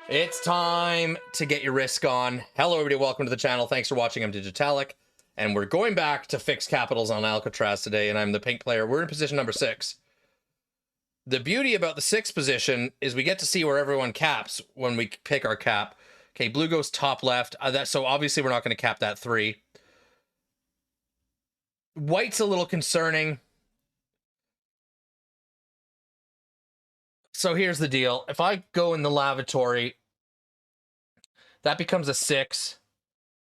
It's time to get your risk on. Hello, everybody. Welcome to the channel. Thanks for watching. I'm Digitalic, and we're going back to fix capitals on Alcatraz today, and I'm the pink player. We're in position number 6. The beauty about the 6th position is we get to see where everyone caps when we pick our cap. Okay, blue goes top left. So obviously we're not going to cap that 3. White's a little concerning. So here's the deal. If I go in the lavatory, that becomes a 6.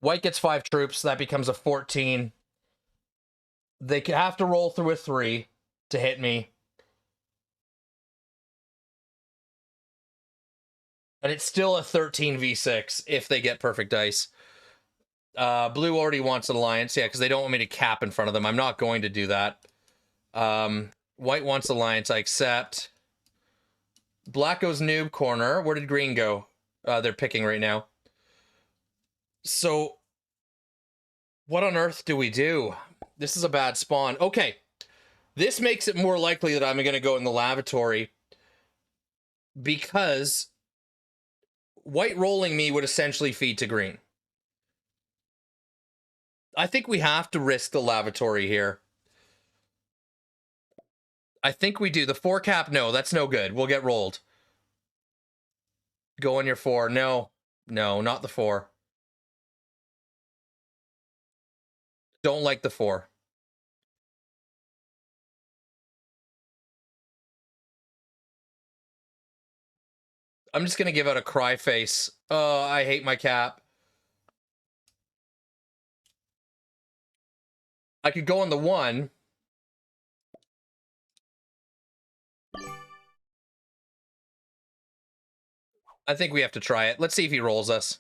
White gets 5 troops. That becomes a 14. They have to roll through a 3 to hit me. And it's still a 13 v6 if they get perfect dice. Blue already wants an alliance. Yeah, because they don't want me to cap in front of them. I'm not going to do that. White wants alliance. I accept. Black goes noob corner. Where did green go? They're picking right now. So, what on earth do we do? This is a bad spawn. Okay. This makes it more likely that I'm going to go in the lavatory because white rolling me would essentially feed to green. I think we have to risk the lavatory here. I think we do. The 4 cap, no, that's no good. We'll get rolled. Go on your 4. No, not the 4. Don't like the 4. I'm just going to give out a cry face. Oh, I hate my cap. I could go on the 1. I think we have to try it. Let's see if he rolls us.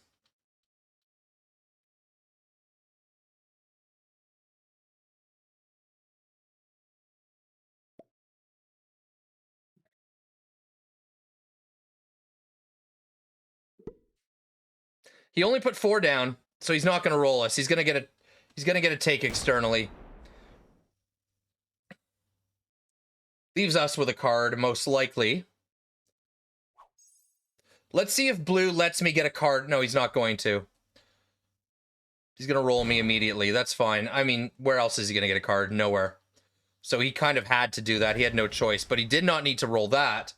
He only put 4 down, so he's not going to roll us. He's going to get a take externally. Leaves us with a card, most likely. Let's see if blue lets me get a card. No, he's not going to. He's going to roll me immediately. That's fine. I mean, where else is he going to get a card? Nowhere. So he kind of had to do that. He had no choice, but he did not need to roll that.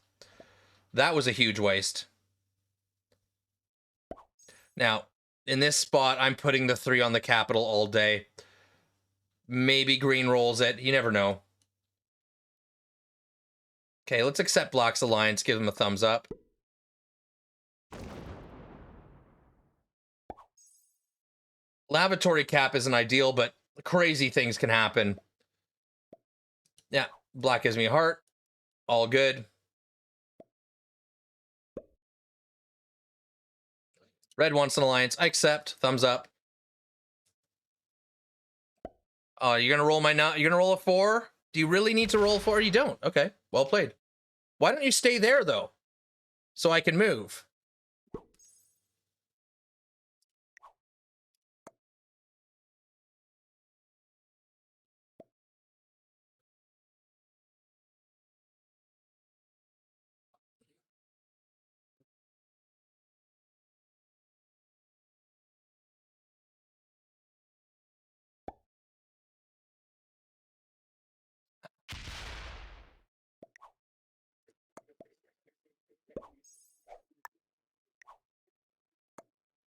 That was a huge waste. Now, in this spot, I'm putting the 3 on the capital all day. Maybe green rolls it. You never know. Okay, let's accept Black's alliance. Give him a thumbs up. Lavatory cap isn't ideal, but crazy things can happen. Yeah, Black gives me a heart. All good. Red wants an alliance. I accept. Thumbs up. Oh, you're gonna roll you're gonna roll a 4? Do you really need to roll a 4? You don't. Okay, well played. Why don't you stay there though? So I can move.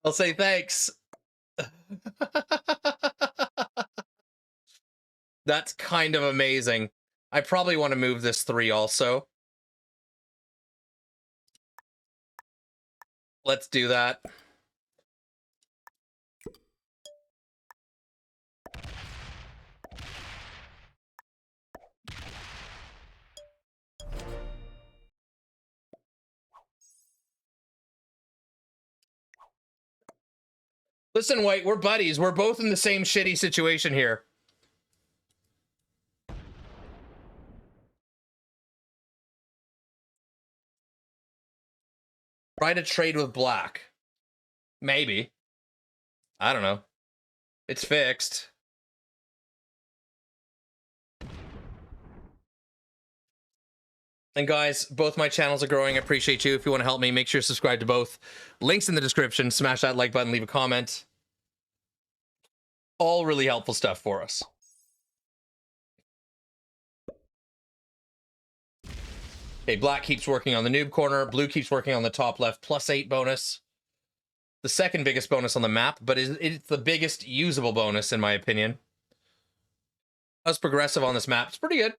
I'll say thanks. That's kind of amazing. I probably want to move this 3 also. Let's do that. Listen, White, we're buddies. We're both in the same shitty situation here. Try to trade with Black. Maybe. I don't know. It's fixed. And guys, both my channels are growing. I appreciate you. If you want to help me, make sure to subscribe to both. Links in the description. Smash that like button, leave a comment. All really helpful stuff for us. Okay, black keeps working on the noob corner. Blue keeps working on the top left. +8 bonus. The second biggest bonus on the map, but it's the biggest usable bonus, in my opinion. Us progressive on this map. It's pretty good.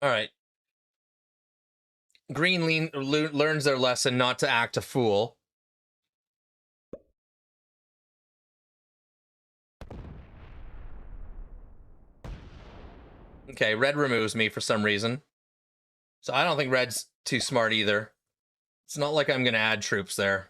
All right. Green learns their lesson not to act a fool. Okay, red removes me for some reason. So I don't think red's too smart either. It's not like I'm going to add troops there.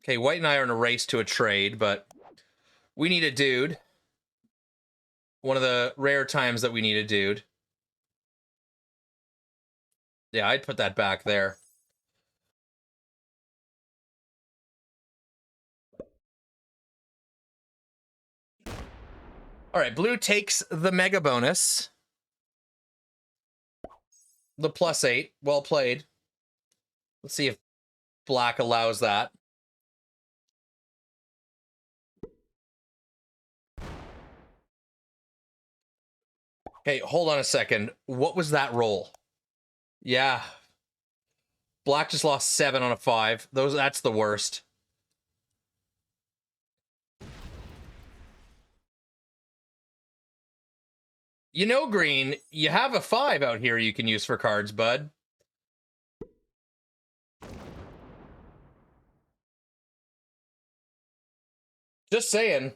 Okay, white and I are in a race to a trade, but we need a dude. One of the rare times that we need a dude. Yeah, I'd put that back there. All right, blue takes the mega bonus. The +8. Well played. Let's see if black allows that. Okay, hold on a second. What was that roll? Yeah. Black just lost 7 on a 5. That's the worst. You know, green, you have a 5 out here you can use for cards, bud. Just saying.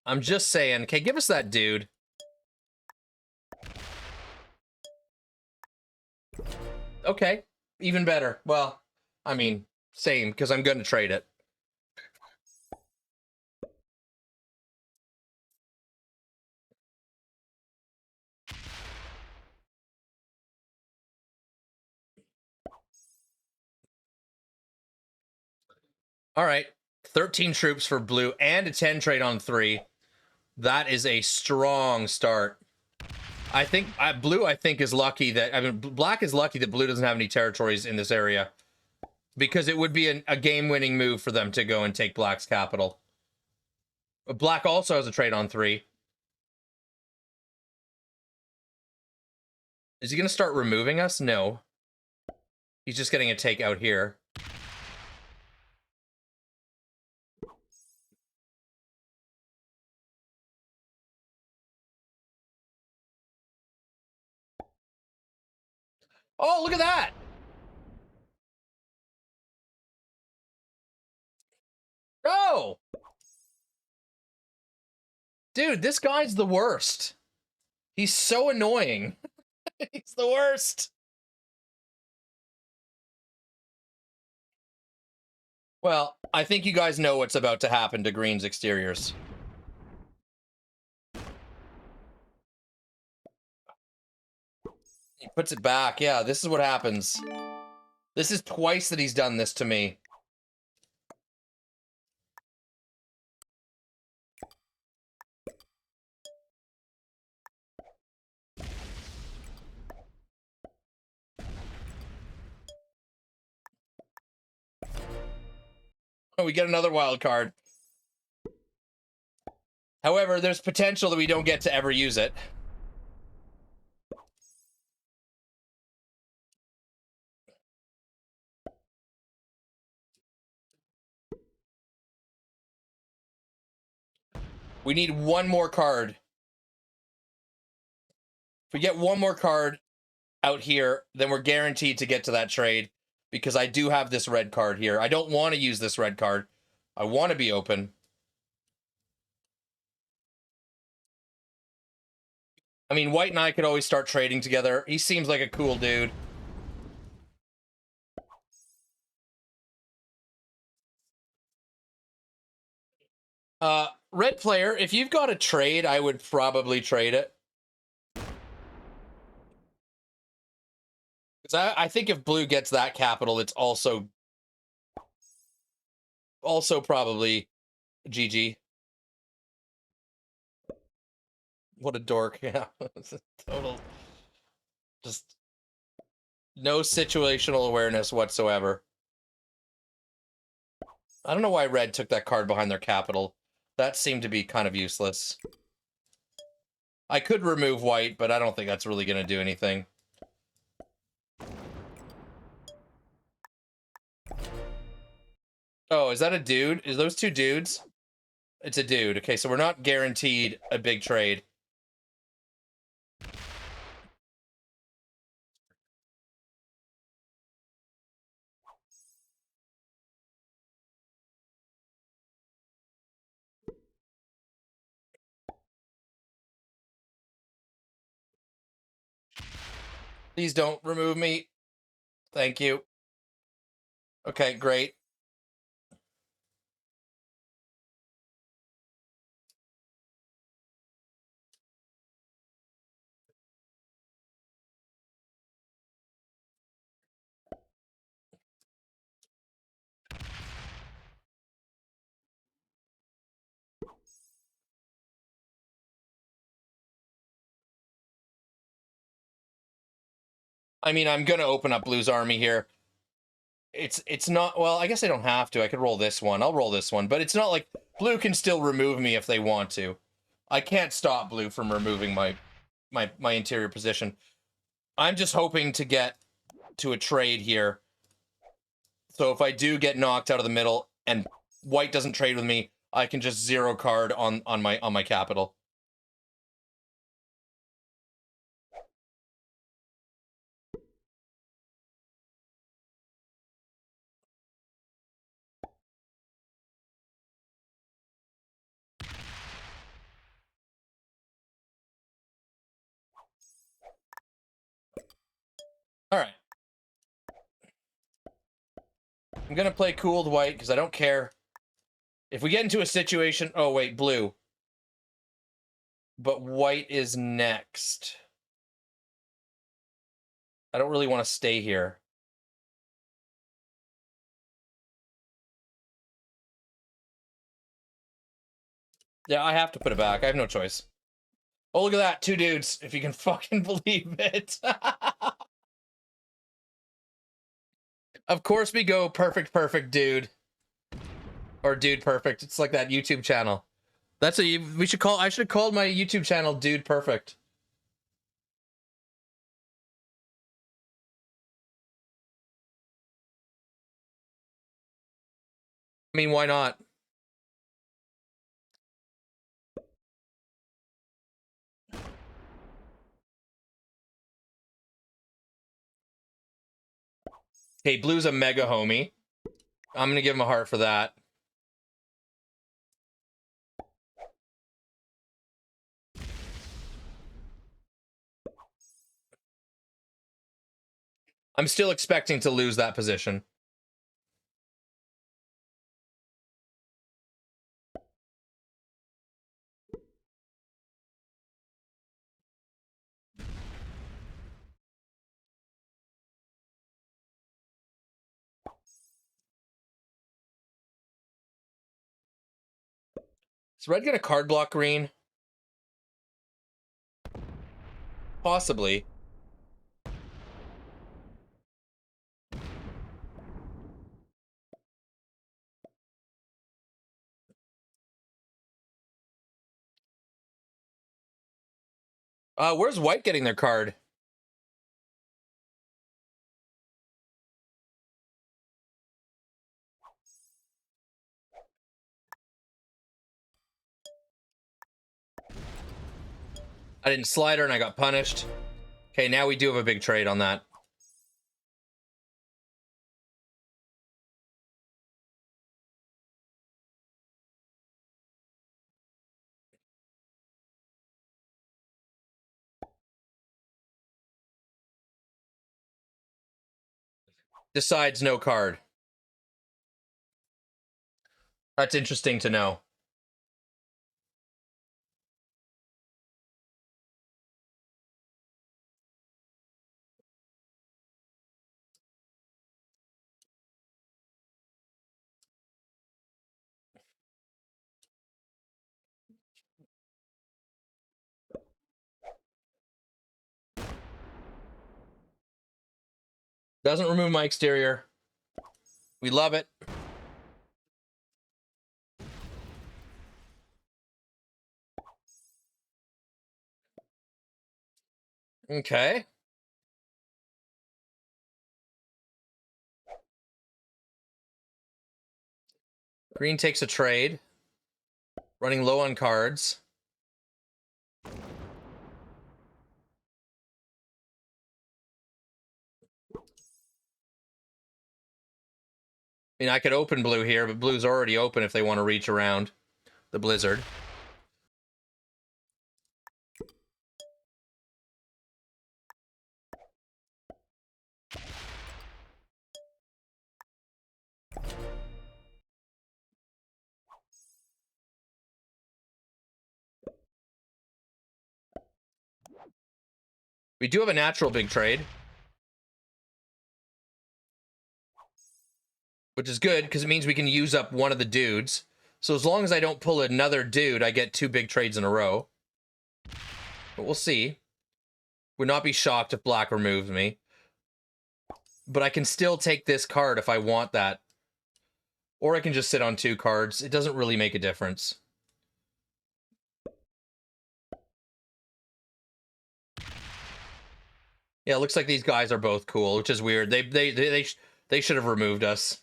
I'm just saying. Okay, give us that dude. Okay, even better. Well, I mean, same, because I'm going to trade it. All right, 13 troops for blue and a 10 trade on 3. That is a strong start. I think blue, I think, is lucky that, I mean, black is lucky that blue doesn't have any territories in this area, because it would be a game-winning move for them to go and take black's capital. But black also has a trade on 3. Is he going to start removing us? No. He's just getting a take out here. Oh, look at that! Oh! Dude, this guy's the worst. He's so annoying. He's the worst. Well, I think you guys know what's about to happen to green's exteriors. He puts it back. Yeah, this is what happens. This is twice that he's done this to me. Oh, we get another wild card. However, there's potential that we don't get to ever use it. We need one more card. If we get one more card out here, then we're guaranteed to get to that trade, because I do have this red card here. I don't want to use this red card. I want to be open. I mean, white and I could always start trading together. He seems like a cool dude. Red player, if you've got a trade, I would probably trade it. Because I think if blue gets that capital, it's also probably GG. What a dork. Yeah. Total. Just no situational awareness whatsoever. I don't know why red took that card behind their capital. That seemed to be kind of useless. I could remove white, but I don't think that's really going to do anything. Oh, is that a dude? Is those two dudes? It's a dude. Okay, so we're not guaranteed a big trade. Please don't remove me. Thank you. Okay, great. I mean, I'm going to open up blue's army here. It's not, well, I guess I don't have to. I could roll this one. I'll roll this one, but it's not like blue can still remove me if they want to. I can't stop blue from removing my interior position. I'm just hoping to get to a trade here. So if I do get knocked out of the middle and white doesn't trade with me, I can just zero card on my capital. All right. I'm going to play cooled white because I don't care. If we get into a situation... Oh, wait, blue. But white is next. I don't really want to stay here. Yeah, I have to put it back. I have no choice. Oh, look at that. Two dudes, if you can fucking believe it. Of course we go perfect, dude. Or dude perfect. It's like that YouTube channel. That's a... We should call... I should have called my YouTube channel Dude Perfect. I mean, why not? Hey, blue's a mega homie. I'm gonna give him a heart for that. I'm still expecting to lose that position. Is red gonna card block green? Possibly. Where's white getting their card? I didn't slider and I got punished. Okay, now we do have a big trade on that. Decides no card. That's interesting to know. Doesn't remove my exterior. We love it. Okay. Green takes a trade. Running low on cards. I mean, I could open blue here, but blue's already open if they want to reach around the blizzard. We do have a natural big trade, which is good because it means we can use up one of the dudes. So as long as I don't pull another dude, I get 2 big trades in a row. But we'll see. Would not be shocked if black removes me. But I can still take this card if I want that. Or I can just sit on 2 cards. It doesn't really make a difference. Yeah, it looks like these guys are both cool, which is weird. They should have removed us.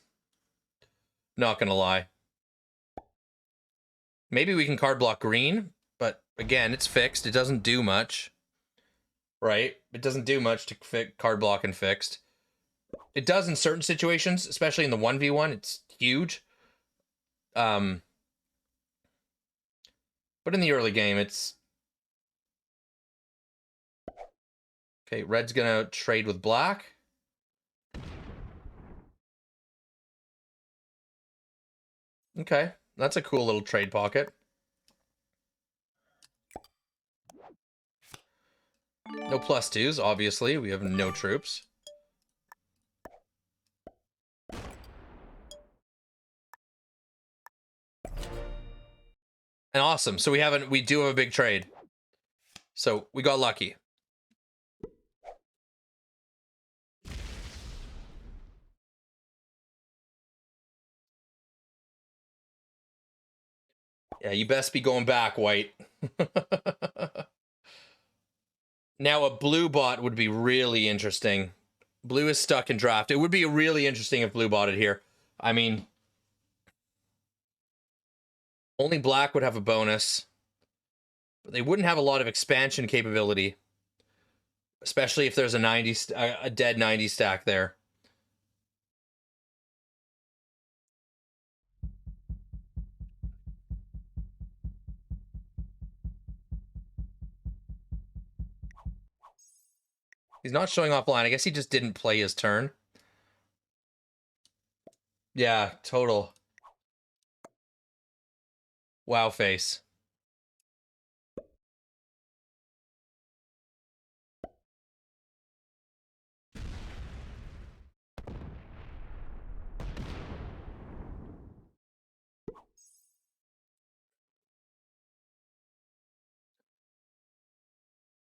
Not gonna lie. Maybe we can card block green, but again, it's fixed. It doesn't do much. Right? It doesn't do much to card block and fixed. It does in certain situations, especially in the 1v1. It's huge. But in the early game, it's... Okay, red's gonna trade with black. Okay, that's a cool little trade pocket. No +2s, obviously. We have no troops. And awesome. So we do have a big trade. So we got lucky. Yeah, you best be going back, white. Now a blue bot would be really interesting. Blue is stuck in draft. It would be really interesting if blue botted here. I mean, only black would have a bonus. But they wouldn't have a lot of expansion capability. Especially if there's a dead 90 stack there. He's not showing offline. I guess he just didn't play his turn. Yeah, total. Wow face.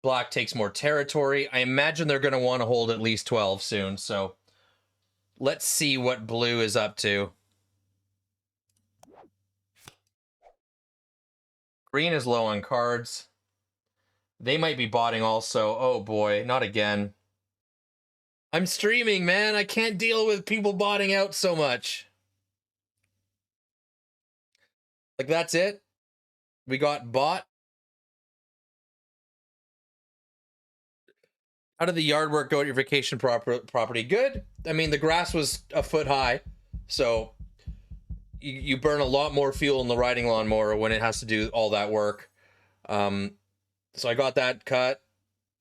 Black takes more territory. I imagine they're going to want to hold at least 12 soon, so let's see what blue is up to. Green is low on cards. They might be botting also. Oh boy, not again. I'm streaming, man. I can't deal with people botting out so much. Like, that's it? We got bot. How did the yard work go at your vacation property? Good. I mean, the grass was a foot high, so you burn a lot more fuel in the riding lawnmower when it has to do all that work. So I got that cut,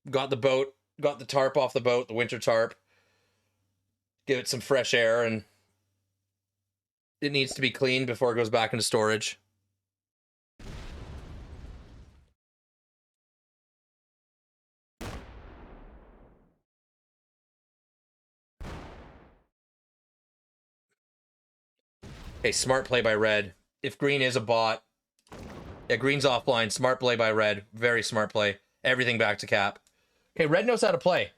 got the boat, got the tarp off the boat, the winter tarp, give it some fresh air, and it needs to be cleaned before it goes back into storage. Okay, smart play by red. If green is a bot, yeah, green's offline. Smart play by red. Very smart play. Everything back to cap. Okay, red knows how to play.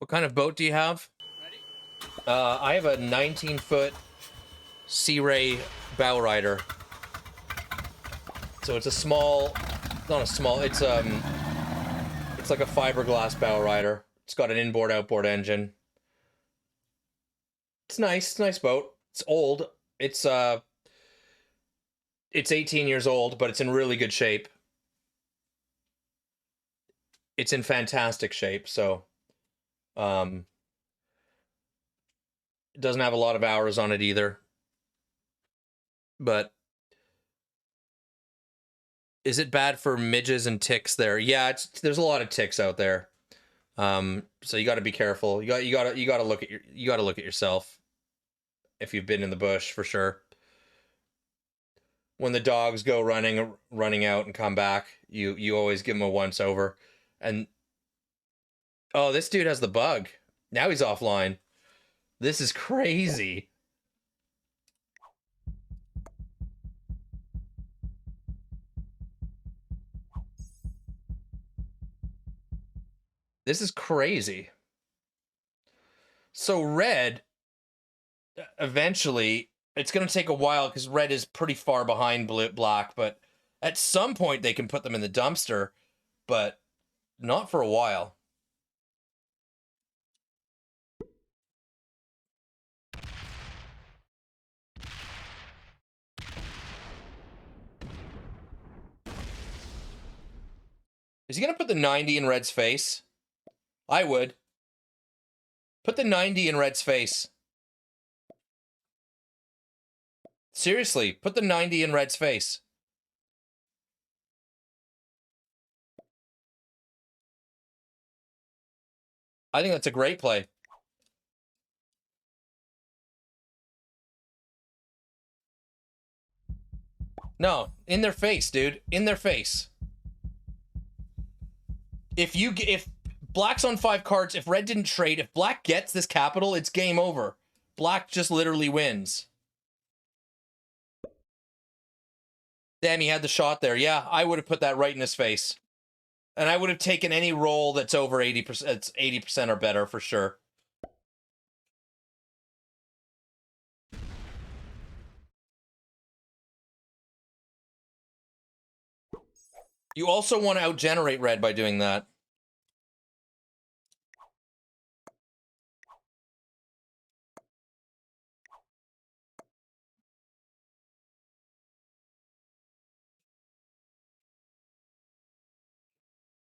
What kind of boat do you have? I have a 19-foot Sea Ray bow rider. So it's a small, not a small, it's like a fiberglass bow rider. It's got an inboard outboard engine. It's nice, nice boat. It's old. It's 18 years old, but it's in really good shape. It's in fantastic shape, so it doesn't have a lot of hours on it either. But is it bad for midges and ticks there? Yeah, there's a lot of ticks out there. So you got to be careful. You got to look at yourself if you've been in the bush for sure. When the dogs go running out and come back, you always give them a once over. And oh, this dude has the bug. Now he's offline. This is crazy. This is crazy. So red, eventually, it's going to take a while because red is pretty far behind black, but at some point they can put them in the dumpster, but not for a while. Is he going to put the 90 in red's face? I would. Put the 90 in red's face. Seriously, put the 90 in red's face. I think that's a great play. No, in their face, dude. In their face. If black's on 5 cards, if red didn't trade, if black gets this capital, it's game over. Black just literally wins. Damn, he had the shot there. Yeah, I would have put that right in his face. And I would have taken any roll that's over 80%. It's 80% or better for sure. You also want to outgenerate red by doing that.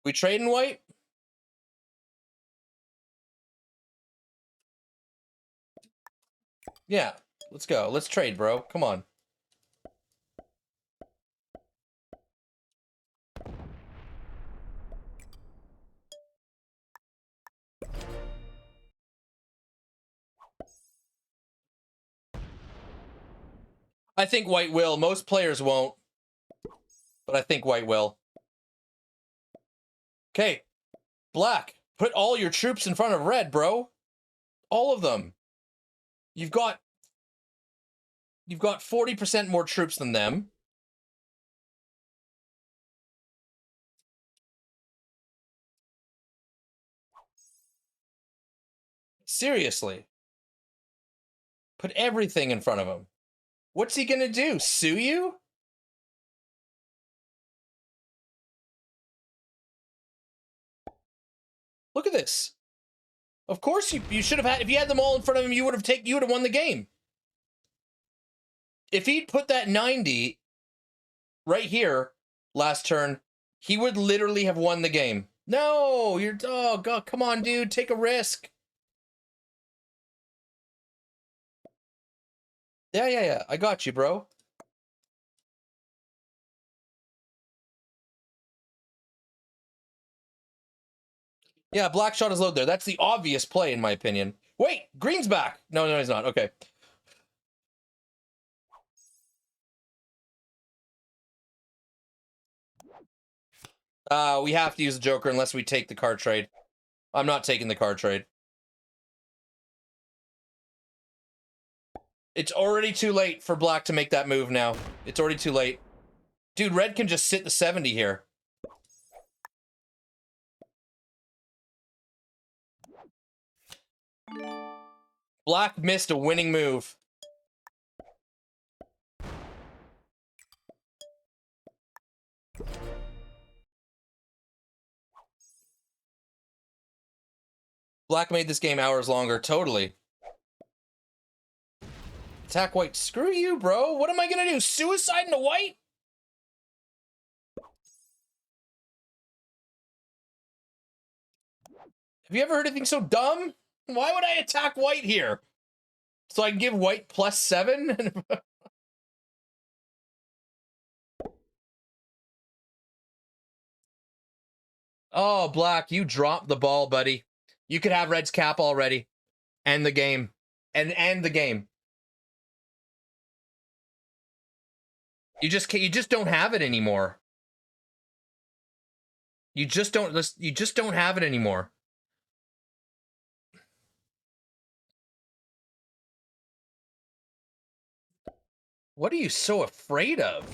We trade in white? Yeah, let's go. Let's trade, bro. Come on. I think white will. Most players won't. But I think white will. Okay. Black. Put all your troops in front of red, bro. All of them. You've got 40% more troops than them. Seriously. Put everything in front of him. What's he gonna do? Sue you? Look at this. Of course you should have had, if you had them all in front of him, you would have won the game. If he'd put that 90 right here last turn, he would literally have won the game. No, you're, oh god, come on, dude, take a risk. Yeah, I got you, bro. Yeah, black shot is load there. That's the obvious play, in my opinion. Wait, green's back. No, he's not. Okay. We have to use the Joker unless we take the card trade. I'm not taking the card trade. It's already too late for black to make that move now. It's already too late. Dude, red can just sit the 70 here. Black missed a winning move. Black made this game hours longer, totally. Attack white. Screw you, bro. What am I gonna do? Suicide into white? Have you ever heard anything so dumb? Why would I attack white here? So I can give white +7? Oh, Black, you dropped the ball, buddy. You could have red's cap already. End the game. And end the game. You just don't have it anymore. You just don't have it anymore. What are you so afraid of?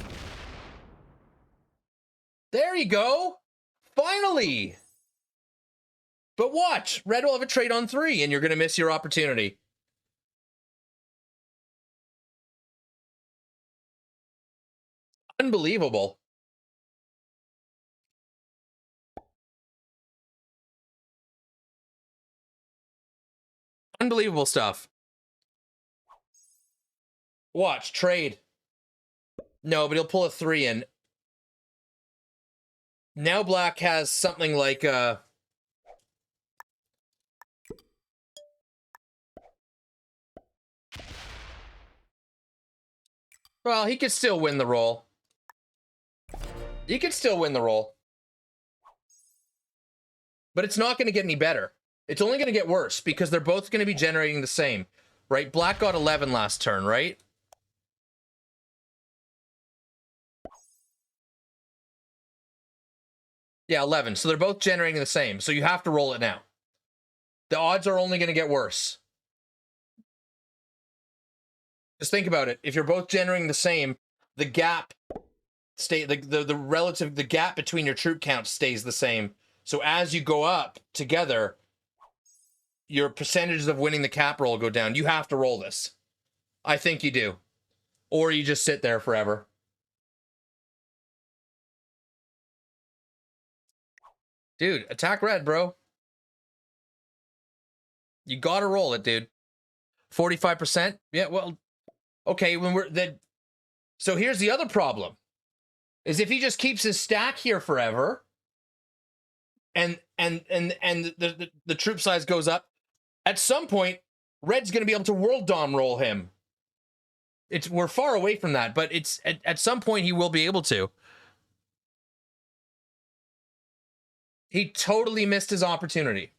There you go. Finally. But watch, red will have a trade on 3 and you're going to miss your opportunity. Unbelievable. Unbelievable stuff. Watch, trade. No, but he'll pull a 3 in. Now Black has something like well, he could still win the roll. He could still win the roll. But it's not going to get any better. It's only going to get worse because they're both going to be generating the same, right? Black got 11 last turn, right? Yeah, 11. So they're both generating the same. So you have to roll it now. The odds are only going to get worse. Just think about it. If you're both generating the same, the gap the gap between your troop counts stays the same. So as you go up together, your percentages of winning the cap roll go down. You have to roll this. I think you do. Or you just sit there forever. Dude, attack red, bro. You gotta roll it, dude. 45%? Yeah, well, okay, when we're then. So here's the other problem. Is if he just keeps his stack here forever, and the troop size goes up, at some point, red's gonna be able to world dom roll him. We're far away from that, but it's at some point he will be able to. He totally missed his opportunity.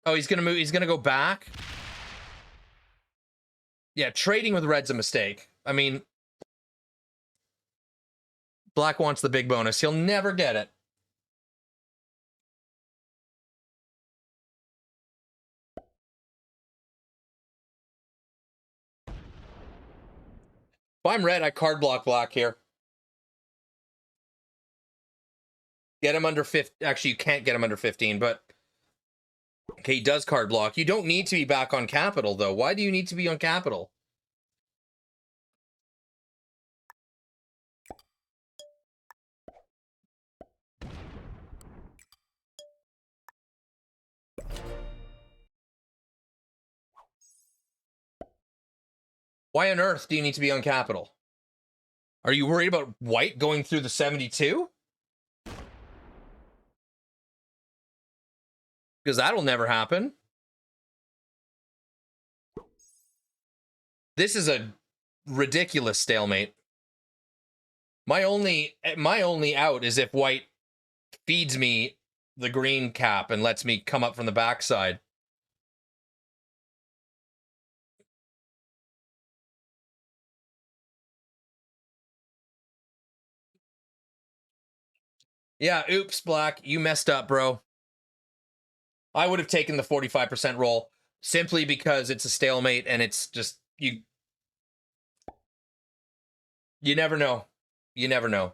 Oh, he's gonna move. He's gonna go back. Yeah, trading with red's a mistake. I mean, Black wants the big bonus. He'll never get it. If I'm red, I card block Black here. Get him under 15. Actually, you can't get him under 15, but okay, he does card block. You don't need to be back on capital, though. Why do you need to be on capital? Why on earth do you need to be on capital? Are you worried about white going through the 72? Because that'll never happen. This is a ridiculous stalemate. My only out is if white feeds me the green cap and lets me come up from the backside. Yeah, oops, Black, you messed up, bro. I would have taken the 45% roll simply because it's a stalemate and it's just you never know. You never know.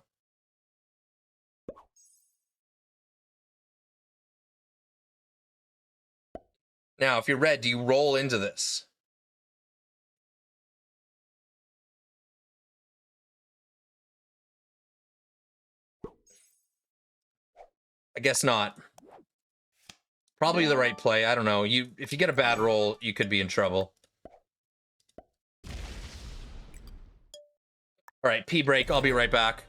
Now, if you're red, do you roll into this? I guess not. Probably the right play. I don't know. If you get a bad roll, you could be in trouble. All right, pee break. I'll be right back.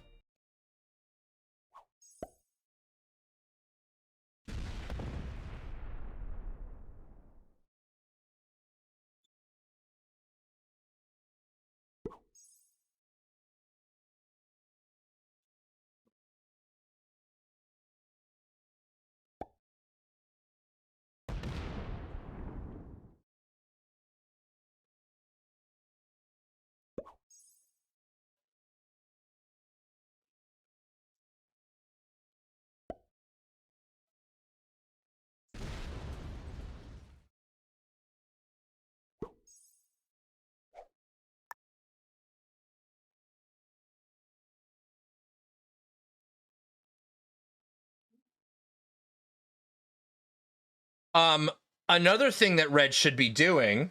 Another thing that red should be doing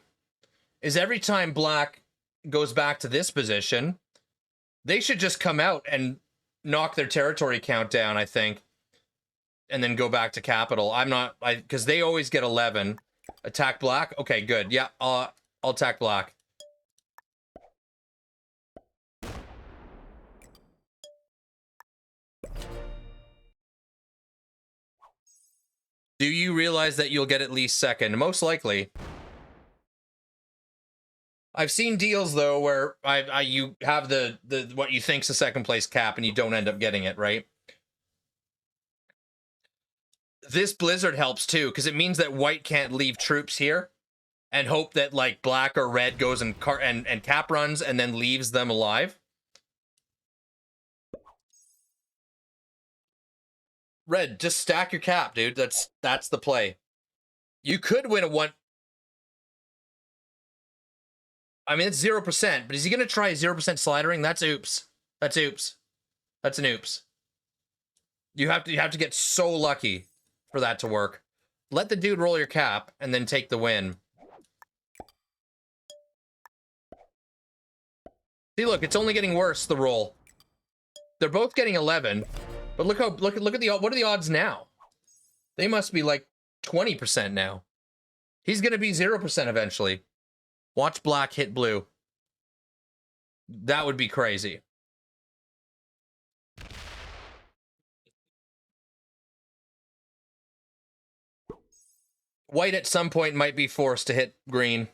is every time black goes back to this position, they should just come out and knock their territory count down, I think, and then go back to capital. Because they always get 11. Attack black. Okay, good. Yeah, I'll attack black. Do you realize that you'll get at least second? Most likely. I've seen deals though where you have the what you think's a second place cap and you don't end up getting it, right? This blizzard helps too because it means that white can't leave troops here and hope that like black or red goes and cap runs and then leaves them alive. Red, just stack your cap, dude. That's the play. You could win a one. I mean, it's 0%, but is he gonna try 0% slidering? That's oops. That's oops. That's an oops. You have to get so lucky for that to work. Let the dude roll your cap and then take the win. See, look, it's only getting worse, the roll. They're both getting 11, but look at what are the odds now? They must be like 20% now. He's gonna be 0% eventually. Watch black hit blue. That would be crazy. White at some point might be forced to hit green.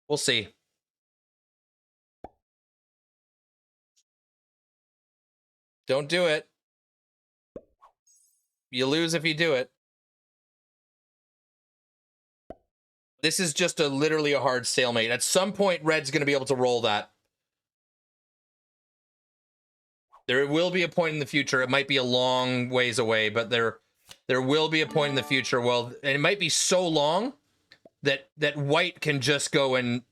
We'll see. Don't do it. You lose if you do it. This is just literally a hard stalemate. At some point, red's going to be able to roll that. There will be a point in the future. It might be a long ways away, but there will be a point in the future. Well, and it might be so long that white can just go and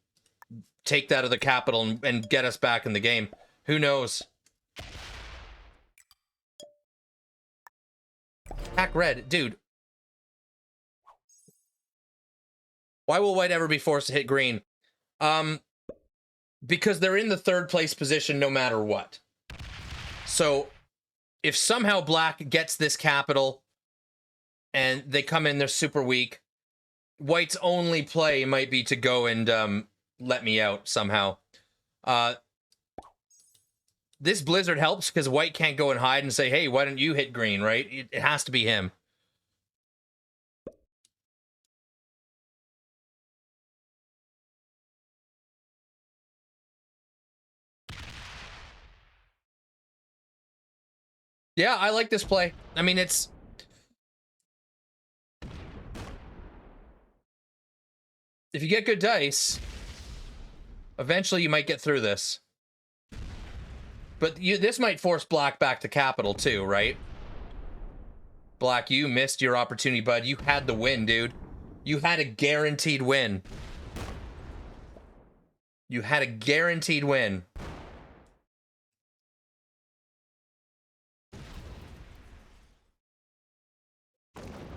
take that of the capital and get us back in the game. Who knows? Attack red, dude. Why will white ever be forced to hit green? Because they're in the third place position no matter what. So if somehow black gets this capital and they come in, they're super weak, white's only play might be to go and let me out somehow. This blizzard helps because white can't go and hide and say, hey, why don't you hit green, right? It has to be him. Yeah, I like this play. I mean, it's... If you get good dice, eventually you might get through this. But this might force black back to capital too, right? Black, you missed your opportunity, bud. You had the win, dude. You had a guaranteed win. You had a guaranteed win.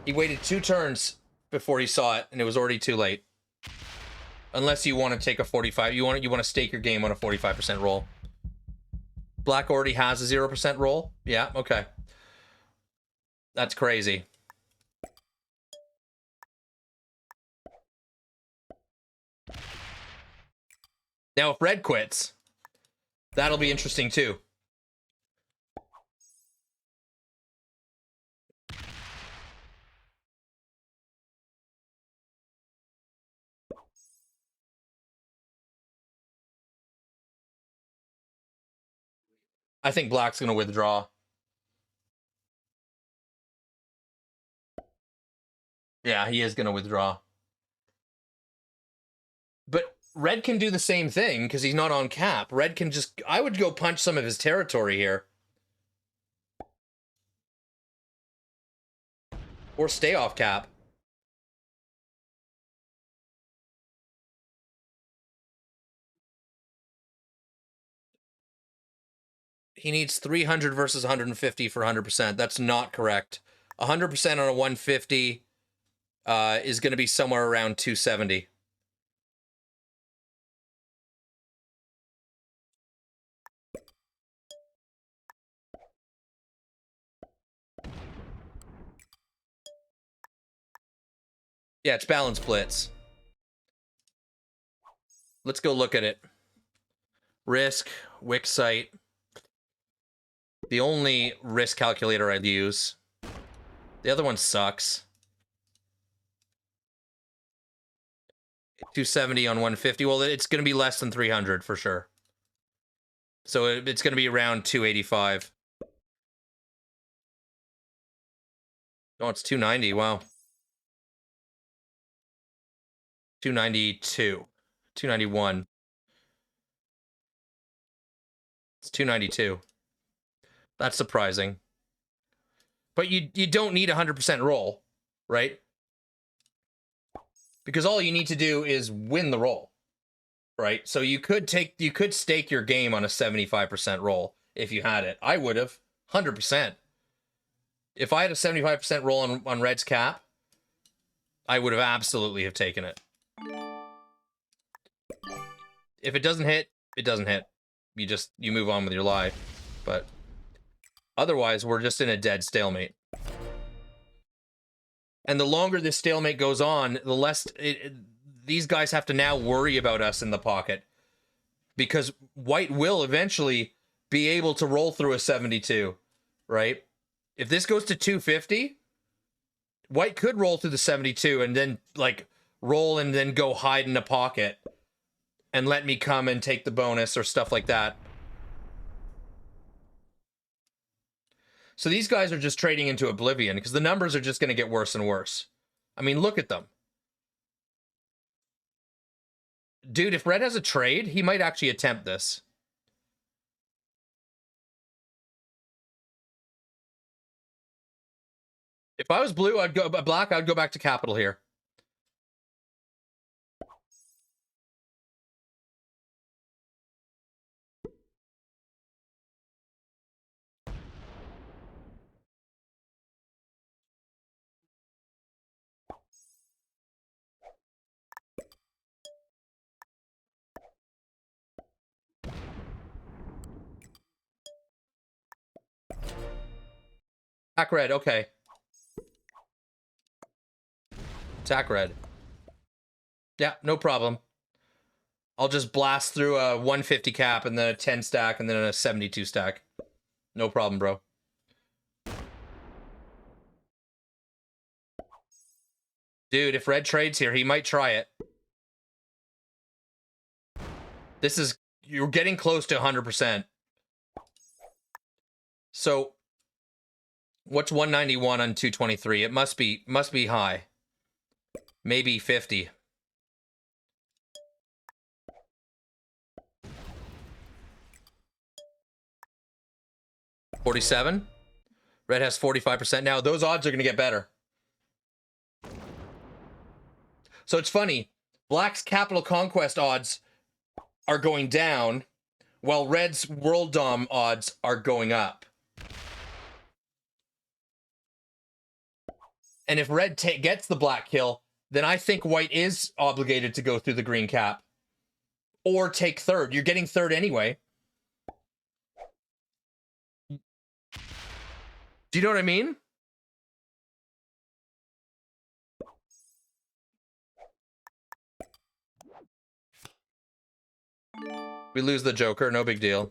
He waited 2 turns before he saw it, and it was already too late. Unless you want to take a 45, you want to stake your game on a 45% roll. Black already has a 0% roll. Yeah, okay. That's crazy. Now, if red quits, that'll be interesting too. I think black's going to withdraw. Yeah, he is going to withdraw. But red can do the same thing because he's not on cap. Red can just... I would go punch some of his territory here. Or stay off cap. He needs 300 versus 150 for 100%. That's not correct. 100% on a 150 is going to be somewhere around 270. Yeah, it's balanced Blitz. Let's go look at it. Risk, Wix site. The only risk calculator I'd use. The other one sucks. 270 on 150. Well, it's going to be less than 300 for sure. So it's going to be around 285. Oh, it's 290. Wow. 292. 291. It's 292. That's surprising. But you don't need 100% roll, right? Because all you need to do is win the roll, right? So you could stake your game on a 75% roll if you had it. I would have 100%. If I had a 75% roll on red's cap, I would have absolutely have taken it. If it doesn't hit, it doesn't hit. You move on with your life. But otherwise, we're just in a dead stalemate. And the longer this stalemate goes on, the less these guys have to now worry about us in the pocket. Because white will eventually be able to roll through a 72, right? If this goes to 250, white could roll through the 72 and then, like, roll and then go hide in a pocket and let me come and take the bonus or stuff like that. So these guys are just trading into oblivion because the numbers are just going to get worse and worse. I mean, look at them. Dude, if red has a trade, he might actually attempt this. If I was blue, I'd go black, I'd go back to capital here. Attack red, okay. Attack red. Yeah, no problem. I'll just blast through a 150 cap and then a 10 stack and then a 72 stack. No problem, bro. Dude, if red trades here, he might try it. This is... You're getting close to 100%. So, what's 191 on 223? It must be high. Maybe 50. $47. Red has 45%. Now, those odds are going to get better. So it's funny. Black's Capital Conquest odds are going down, while red's World Dom odds are going up. And if red gets the black kill, then I think white is obligated to go through the green cap. Or take third. You're getting third anyway. Do you know what I mean? We lose the Joker, no big deal.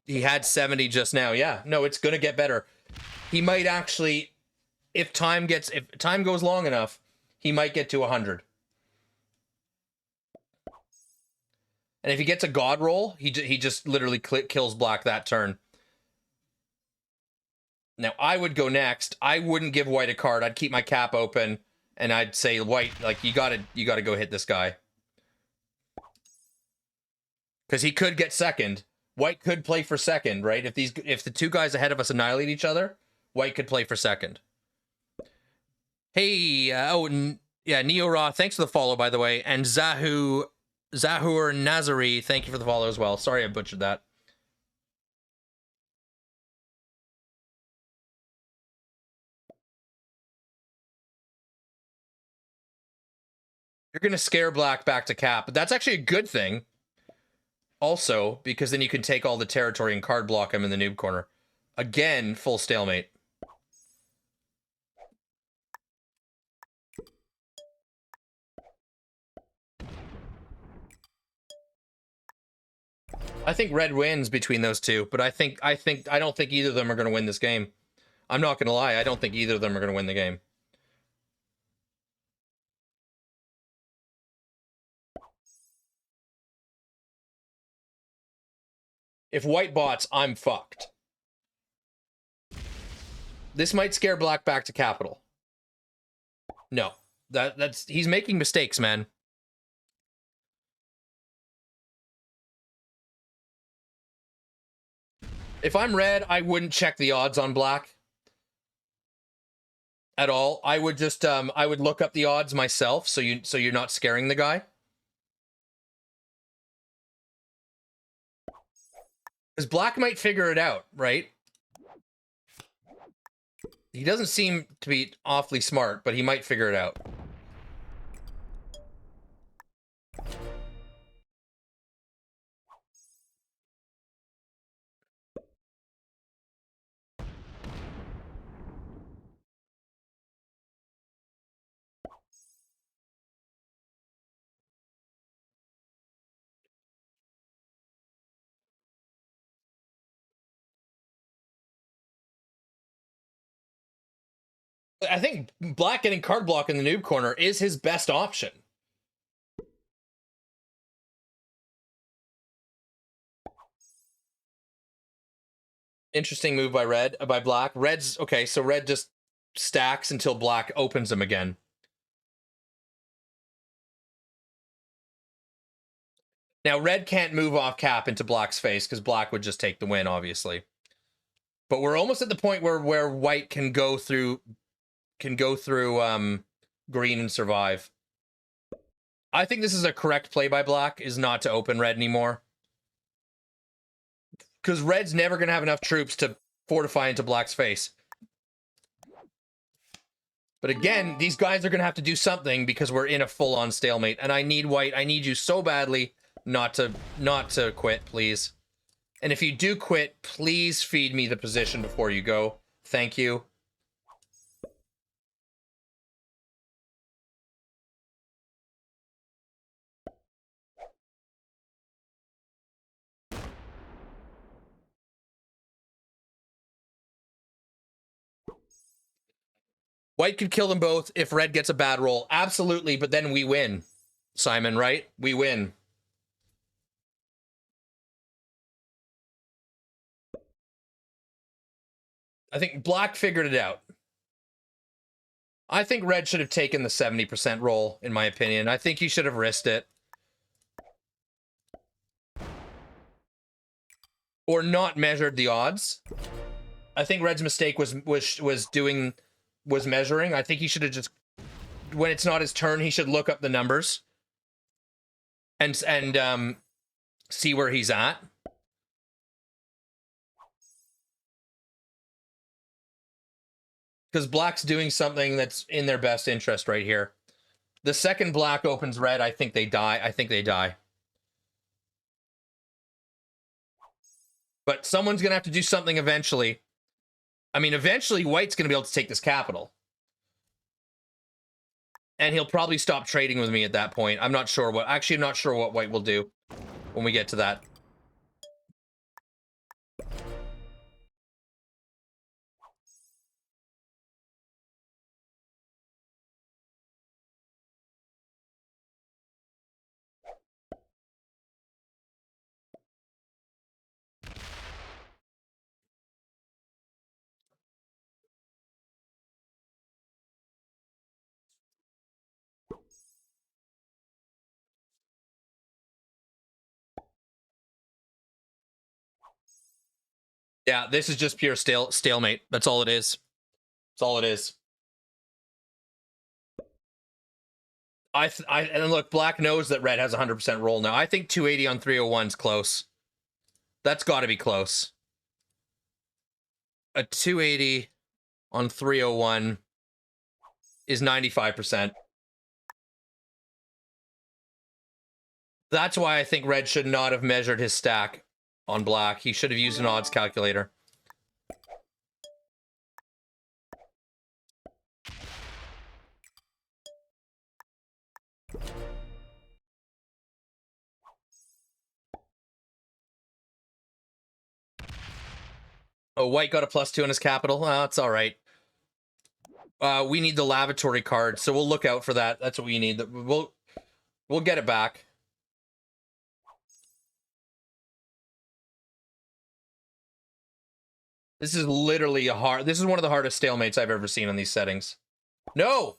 He had 70 just now. Yeah, no, it's gonna get better. He might actually, if time goes long enough, he might get to 100. And if he gets a god roll, he just literally kills black that turn. Now I would go next. I wouldn't give white a card. I'd keep my cap open, and I'd say white, like you gotta go hit this guy, because he could get second. White could play for second, right? If the two guys ahead of us annihilate each other, white could play for second. Hey, yeah, Neo Raw, thanks for the follow, by the way, and Zahur Nazari, thank you for the follow as well. Sorry I butchered that. You're gonna scare black back to cap, but that's actually a good thing. Also, because then you can take all the territory and card block him in the noob corner. Again, full stalemate. I think red wins between those two, but I don't think either of them are going to win this game. I'm not going to lie, I don't think either of them are going to win the game. If white bots, I'm fucked. This might scare black back to capital. No, he's making mistakes, man. If I'm red, I wouldn't check the odds on black at all. I would just I would look up the odds myself, so you're not scaring the guy. Because black might figure it out, right? He doesn't seem to be awfully smart, but he might figure it out. I think black getting card block in the noob corner is his best option. Interesting move by black. Red's okay, so red just stacks until black opens him again. Now red can't move off cap into black's face because black would just take the win, obviously. But we're almost at the point where white can go through green and survive. I think this is a correct play by black, is not to open red anymore. Because red's never going to have enough troops to fortify into black's face. But again, these guys are going to have to do something because we're in a full-on stalemate. And I need white. I need you so badly not to quit, please. And if you do quit, please feed me the position before you go. Thank you. White could kill them both if red gets a bad roll. Absolutely, but then we win. Simon, right? We win. I think black figured it out. I think red should have taken the 70% roll, in my opinion. I think he should have risked it. Or not measured the odds. I think red's mistake was measuring. I think he should have just when it's not his turn, he should look up the numbers and see where he's at. Because black's doing something that's in their best interest right here. The second black opens red, I think they die. I think they die. But someone's going to have to do something eventually. I mean, eventually white's going to be able to take this capital. And he'll probably stop trading with me at that point. I'm not sure what... Actually, I'm not sure what white will do when we get to that. Yeah, this is just pure stalemate. That's all it is. That's all it is. And look, black knows that red has 100% roll now. I think 280 on 301 is close. That's got to be close. A 280 on 301 is 95%. That's why I think red should not have measured his stack on black. He should have used an odds calculator. Oh, white got a +2 on his capital. Oh, it's all right. We need the lavatory card, so we'll look out for that. That's what we need. We'll get it back. This is literally this is one of the hardest stalemates I've ever seen on these settings. No!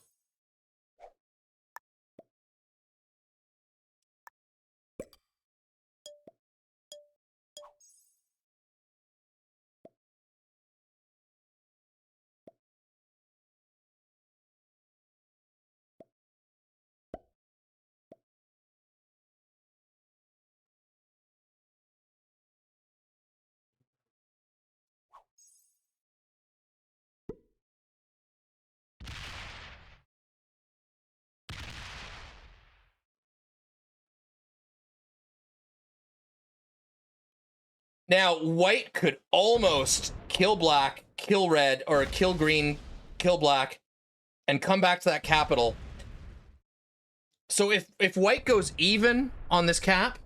Now, white could almost kill black, kill red, or kill green, kill black, and come back to that capital. So if white goes even on this cap,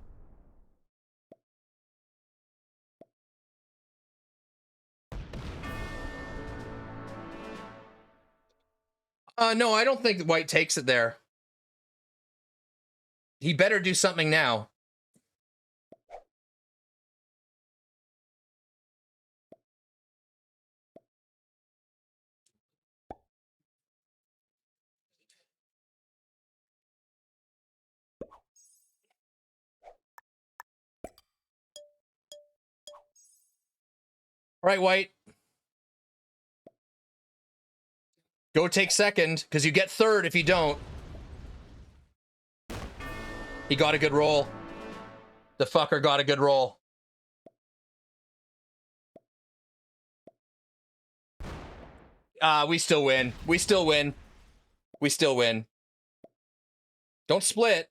no, I don't think white takes it there. He better do something now. All right, white. Go take second, because you get third if you don't. He got a good roll. The fucker got a good roll. We still win. We still win. We still win. Don't split.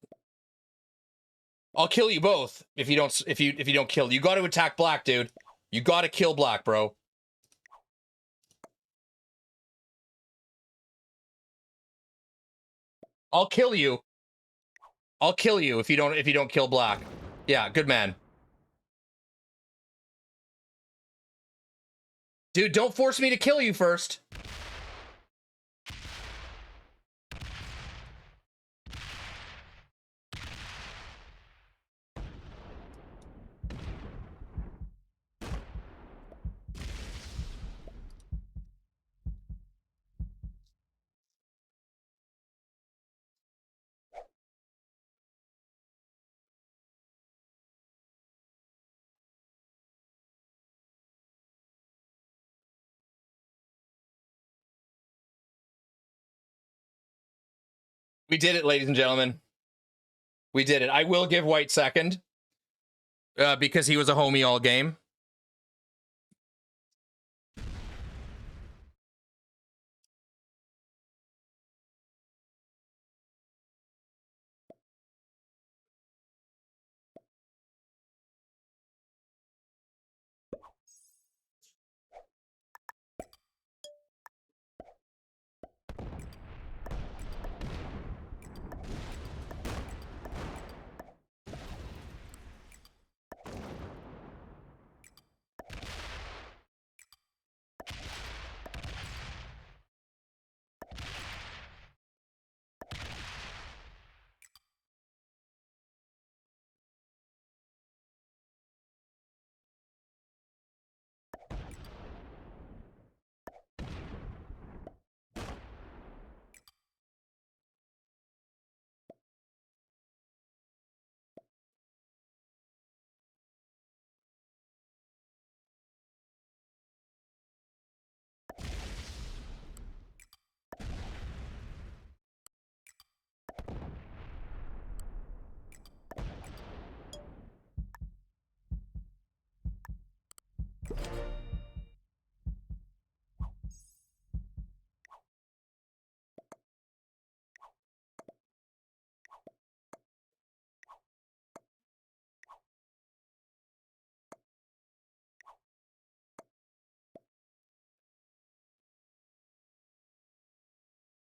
I'll kill you both if you don't kill. You got to attack black, dude. You got to kill black, bro. I'll kill you. I'll kill you if you don't kill black. Yeah, good man. Dude, don't force me to kill you first. We did it, ladies and gentlemen. We did it. I will give white second because he was a homie all game.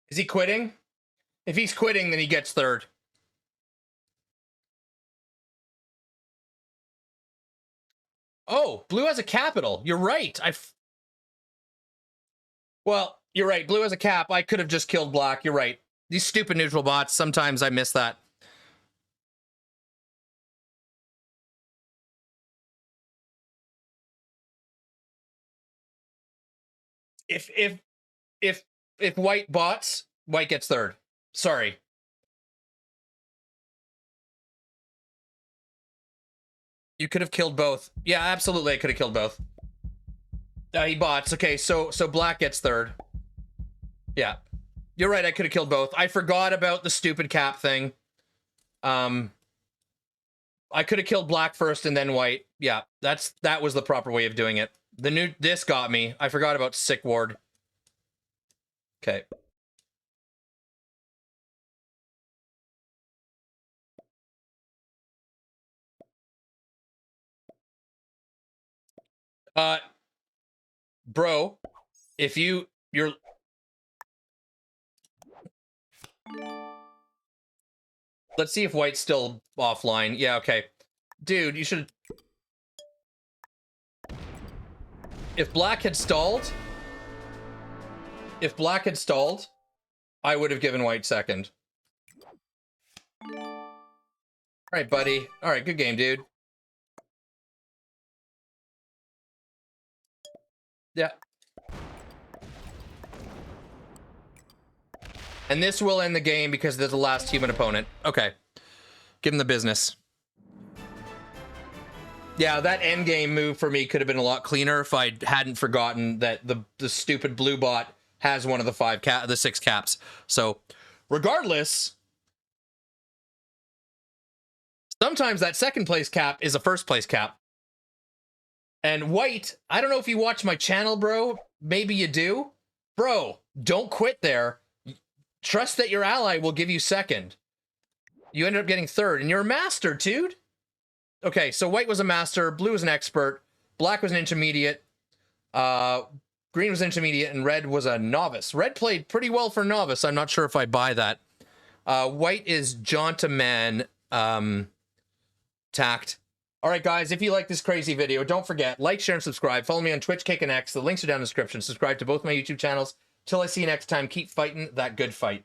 Is he quitting? If he's quitting, then he gets third. Oh, blue has a capital. You're right. Well, you're right. Blue has a cap. I could have just killed black. You're right. These stupid neutral bots, sometimes I miss that. If white bots, white gets third. Sorry. You could have killed both. Yeah, absolutely. I could have killed both. He bots. Okay, so black gets third. Yeah. You're right. I could have killed both. I forgot about the stupid cap thing. I could have killed black first and then white. Yeah, that was the proper way of doing it. This got me. I forgot about sick ward. Okay. Bro, if you're let's see if white's still offline. Yeah, okay. Dude, you should. If black had stalled, I would have given white second. All right, buddy. All right, good game, dude. Yeah. And this will end the game because they're the last human opponent. Okay. Give him the business. Yeah, that endgame move for me could have been a lot cleaner if I hadn't forgotten that the stupid blue bot has one of the 6 caps. So, regardless, sometimes that second place cap is a first place cap. And white, I don't know if you watch my channel, bro. Maybe you do. Bro, don't quit there. Trust that your ally will give you second. You ended up getting third, and you're a master, dude. Okay, so white was a master, blue was an expert, black was an intermediate, green was intermediate, and red was a novice. Red played pretty well for novice. I'm not sure if I buy that. White is Jontaman tact. All right, guys, if you like this crazy video, don't forget, like, share, and subscribe. Follow me on Twitch, Kick, and X. The links are down in the description. Subscribe to both my YouTube channels. Till I see you next time, keep fighting that good fight.